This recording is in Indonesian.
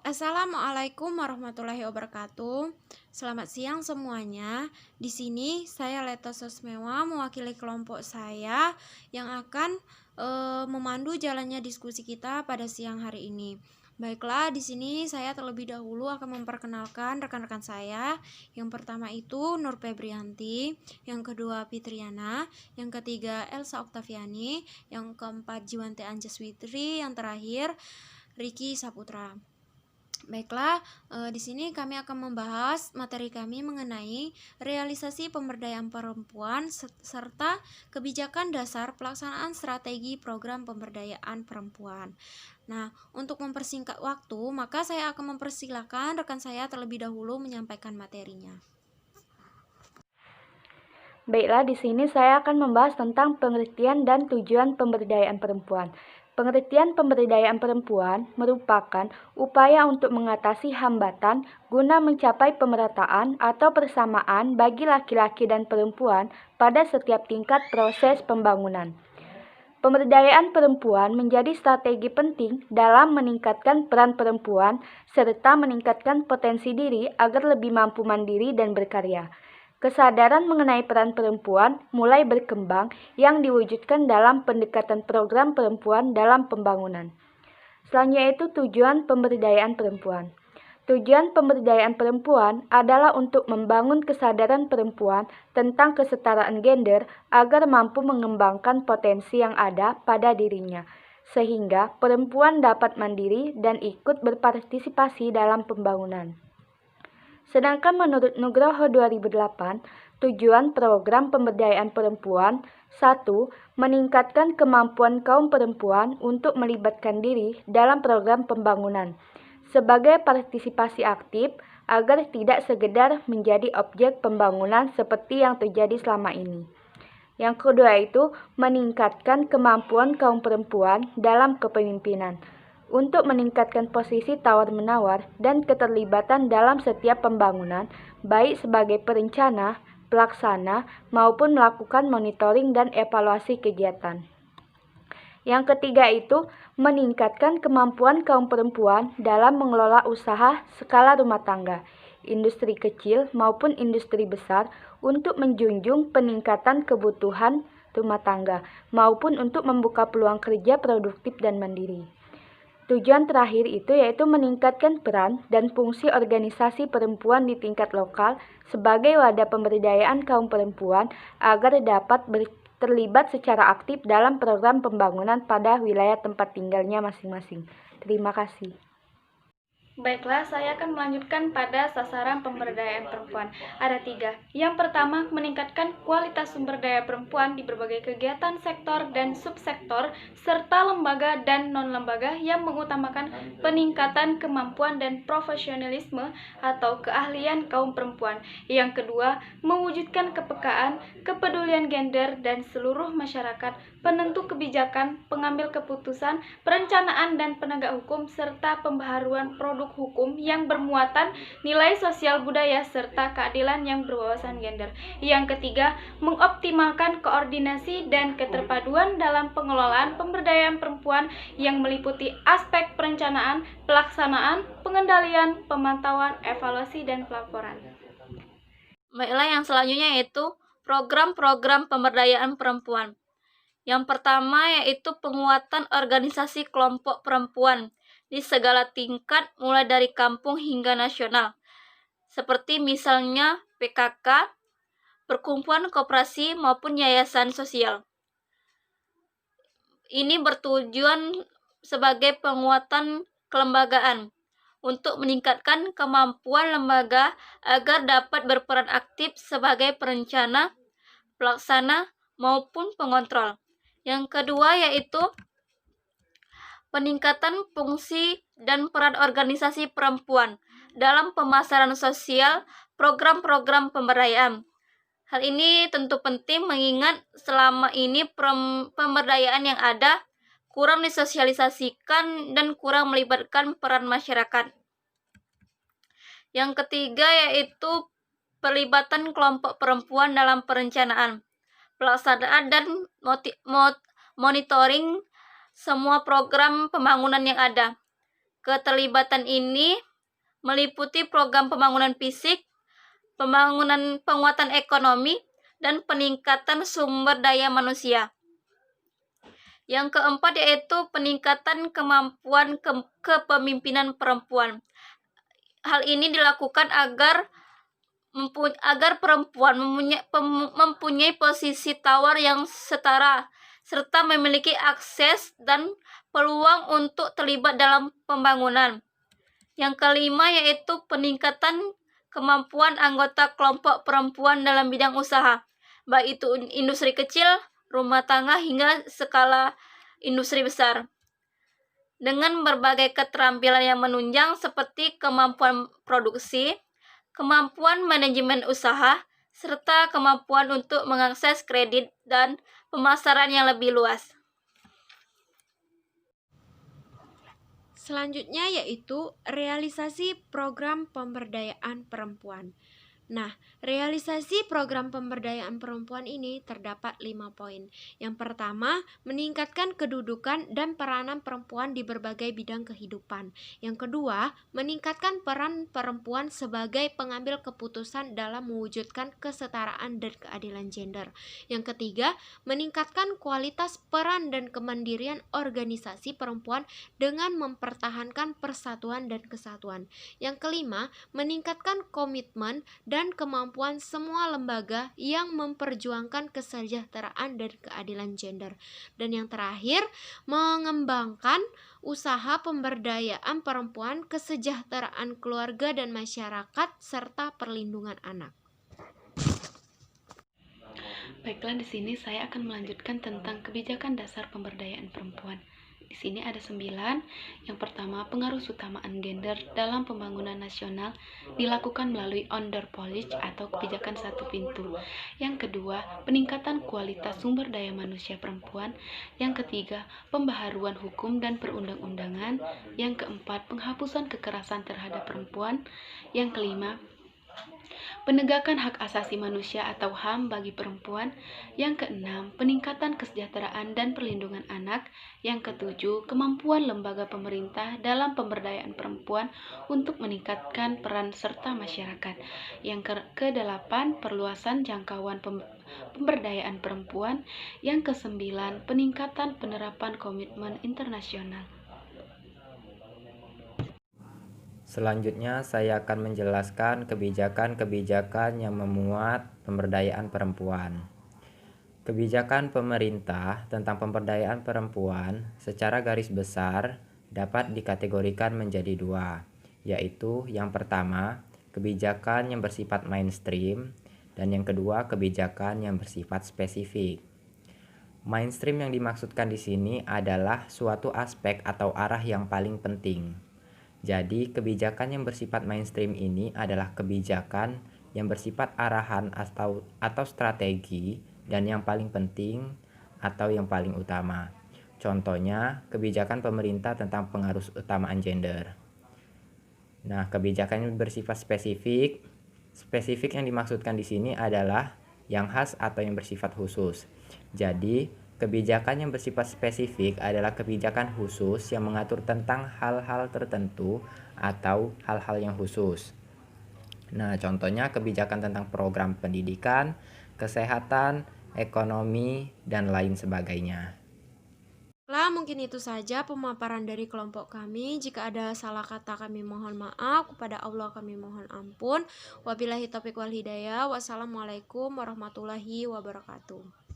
Assalamualaikum warahmatullahi wabarakatuh. Selamat siang semuanya. Di sini saya Leta Sosmewa mewakili kelompok saya yang akan memandu jalannya diskusi kita pada siang hari ini. Baiklah, di sini saya terlebih dahulu akan memperkenalkan rekan-rekan saya. Yang pertama itu Nur Febrianti, yang kedua Fitriana, yang ketiga Elsa Oktaviani, yang keempat Jiwanti Anjaswitri, yang terakhir Riki Saputra. Baiklah, di sini kami akan membahas materi kami mengenai realisasi pemberdayaan perempuan serta kebijakan dasar pelaksanaan strategi program pemberdayaan perempuan. Nah, untuk mempersingkat waktu, maka saya akan mempersilahkan rekan saya terlebih dahulu menyampaikan materinya. Baiklah, di sini saya akan membahas tentang pengertian dan tujuan pemberdayaan perempuan. Pengertian pemberdayaan perempuan merupakan upaya untuk mengatasi hambatan guna mencapai pemerataan atau persamaan bagi laki-laki dan perempuan pada setiap tingkat proses pembangunan. Pemberdayaan perempuan menjadi strategi penting dalam meningkatkan peran perempuan serta meningkatkan potensi diri agar lebih mampu mandiri dan berkarya. Kesadaran mengenai peran perempuan mulai berkembang yang diwujudkan dalam pendekatan program perempuan dalam pembangunan. Selanjutnya itu tujuan pemberdayaan perempuan. Tujuan pemberdayaan perempuan adalah untuk membangun kesadaran perempuan tentang kesetaraan gender agar mampu mengembangkan potensi yang ada pada dirinya, sehingga perempuan dapat mandiri dan ikut berpartisipasi dalam pembangunan. Sedangkan menurut Nugroho 2008, tujuan program pemberdayaan perempuan 1. Meningkatkan kemampuan kaum perempuan untuk melibatkan diri dalam program pembangunan sebagai partisipasi aktif agar tidak sekedar menjadi objek pembangunan seperti yang terjadi selama ini. Yang kedua itu meningkatkan kemampuan kaum perempuan dalam kepemimpinan untuk meningkatkan posisi tawar-menawar dan keterlibatan dalam setiap pembangunan, baik sebagai perencana, pelaksana, maupun melakukan monitoring dan evaluasi kegiatan. Yang ketiga itu meningkatkan kemampuan kaum perempuan dalam mengelola usaha skala rumah tangga, industri kecil maupun industri besar untuk menjunjung peningkatan kebutuhan rumah tangga maupun untuk membuka peluang kerja produktif dan mandiri. Tujuan terakhir itu yaitu meningkatkan peran dan fungsi organisasi perempuan di tingkat lokal sebagai wadah pemberdayaan kaum perempuan agar dapat terlibat secara aktif dalam program pembangunan pada wilayah tempat tinggalnya masing-masing. Terima kasih. Baiklah, saya akan melanjutkan pada sasaran pemberdayaan perempuan. Ada 3. Yang pertama, meningkatkan kualitas sumber daya perempuan di berbagai kegiatan sektor dan subsektor, serta lembaga dan non-lembaga yang mengutamakan peningkatan kemampuan dan profesionalisme atau keahlian kaum perempuan. Yang kedua, mewujudkan kepekaan, kepedulian gender dan seluruh masyarakat, penentu kebijakan, pengambil keputusan, perencanaan dan penegak hukum, serta pembaharuan produk hukum yang bermuatan nilai sosial budaya serta keadilan yang berwawasan gender. Yang ketiga, mengoptimalkan koordinasi dan keterpaduan dalam pengelolaan pemberdayaan perempuan yang meliputi aspek perencanaan, pelaksanaan, pengendalian, pemantauan, evaluasi, dan pelaporan. Baiklah, yang selanjutnya yaitu program-program pemberdayaan perempuan. Yang pertama yaitu penguatan organisasi kelompok perempuan di segala tingkat mulai dari kampung hingga nasional. Seperti misalnya PKK, perkumpulan koperasi maupun yayasan sosial. Ini bertujuan sebagai penguatan kelembagaan untuk meningkatkan kemampuan lembaga agar dapat berperan aktif sebagai perencana, pelaksana, maupun pengontrol. Yang kedua yaitu peningkatan fungsi dan peran organisasi perempuan dalam pemasaran sosial program-program pemberdayaan. Hal ini tentu penting mengingat selama ini pemberdayaan yang ada kurang disosialisasikan dan kurang melibatkan peran masyarakat. Yang ketiga yaitu pelibatan kelompok perempuan dalam perencanaan, pelaksanaan dan monitoring semua program pembangunan yang ada. Keterlibatan ini meliputi program pembangunan fisik, pembangunan penguatan ekonomi, dan peningkatan sumber daya manusia. Yang keempat yaitu peningkatan kemampuan kepemimpinan perempuan. Hal ini dilakukan agar perempuan mempunyai posisi tawar yang setara, serta memiliki akses dan peluang untuk terlibat dalam pembangunan. Yang kelima yaitu peningkatan kemampuan anggota kelompok perempuan dalam bidang usaha, baik itu industri kecil, rumah tangga, hingga skala industri besar. Dengan berbagai keterampilan yang menunjang seperti kemampuan produksi, kemampuan manajemen usaha, serta kemampuan untuk mengakses kredit dan pemasaran yang lebih luas. Selanjutnya yaitu realisasi program pemberdayaan perempuan. Nah, realisasi program pemberdayaan perempuan ini terdapat 5 poin. Yang pertama, meningkatkan kedudukan dan peranan perempuan di berbagai bidang kehidupan. Yang kedua, meningkatkan peran perempuan sebagai pengambil keputusan dalam mewujudkan kesetaraan dan keadilan gender. Yang ketiga, meningkatkan kualitas peran dan kemandirian organisasi perempuan dengan mempertahankan persatuan dan kesatuan. Yang kelima, meningkatkan komitmen dan kemampuan semua lembaga yang memperjuangkan kesejahteraan dan keadilan gender. Dan yang terakhir, mengembangkan usaha pemberdayaan perempuan, kesejahteraan keluarga dan masyarakat, serta perlindungan anak. Baiklah, di sini saya akan melanjutkan tentang kebijakan dasar pemberdayaan perempuan. Di sini ada 9. Yang pertama, pengaruh utamaan gender dalam pembangunan nasional dilakukan melalui under policy atau kebijakan satu pintu. Yang kedua, peningkatan kualitas sumber daya manusia perempuan. Yang ketiga, pembaharuan hukum dan perundang-undangan. Yang keempat, penghapusan kekerasan terhadap perempuan. Yang kelima, penegakan hak asasi manusia atau HAM bagi perempuan. Yang keenam, peningkatan kesejahteraan dan perlindungan anak. Yang ketujuh, kemampuan lembaga pemerintah dalam pemberdayaan perempuan untuk meningkatkan peran serta masyarakat. Yang kedelapan, perluasan jangkauan pemberdayaan perempuan. Yang kesembilan, peningkatan penerapan komitmen internasional. Selanjutnya, saya akan menjelaskan kebijakan-kebijakan yang memuat pemberdayaan perempuan. Kebijakan pemerintah tentang pemberdayaan perempuan secara garis besar dapat dikategorikan menjadi 2, yaitu yang pertama, kebijakan yang bersifat mainstream, dan yang kedua, kebijakan yang bersifat spesifik. Mainstream yang dimaksudkan di sini adalah suatu aspek atau arah yang paling penting. Jadi, kebijakan yang bersifat mainstream ini adalah kebijakan yang bersifat arahan atau strategi dan yang paling penting atau yang paling utama. Contohnya, kebijakan pemerintah tentang pengaruh utamaan gender. Nah, kebijakan yang bersifat spesifik yang dimaksudkan di sini adalah yang khas atau yang bersifat khusus. Jadi, kebijakan yang bersifat spesifik adalah kebijakan khusus yang mengatur tentang hal-hal tertentu atau hal-hal yang khusus. Nah, contohnya kebijakan tentang program pendidikan, kesehatan, ekonomi, dan lain sebagainya. Lah, mungkin itu saja pemaparan dari kelompok kami. Jika ada salah kata kami mohon maaf, kepada Allah kami mohon ampun. Wabillahi taufiq wal hidayah. Wassalamualaikum warahmatullahi wabarakatuh.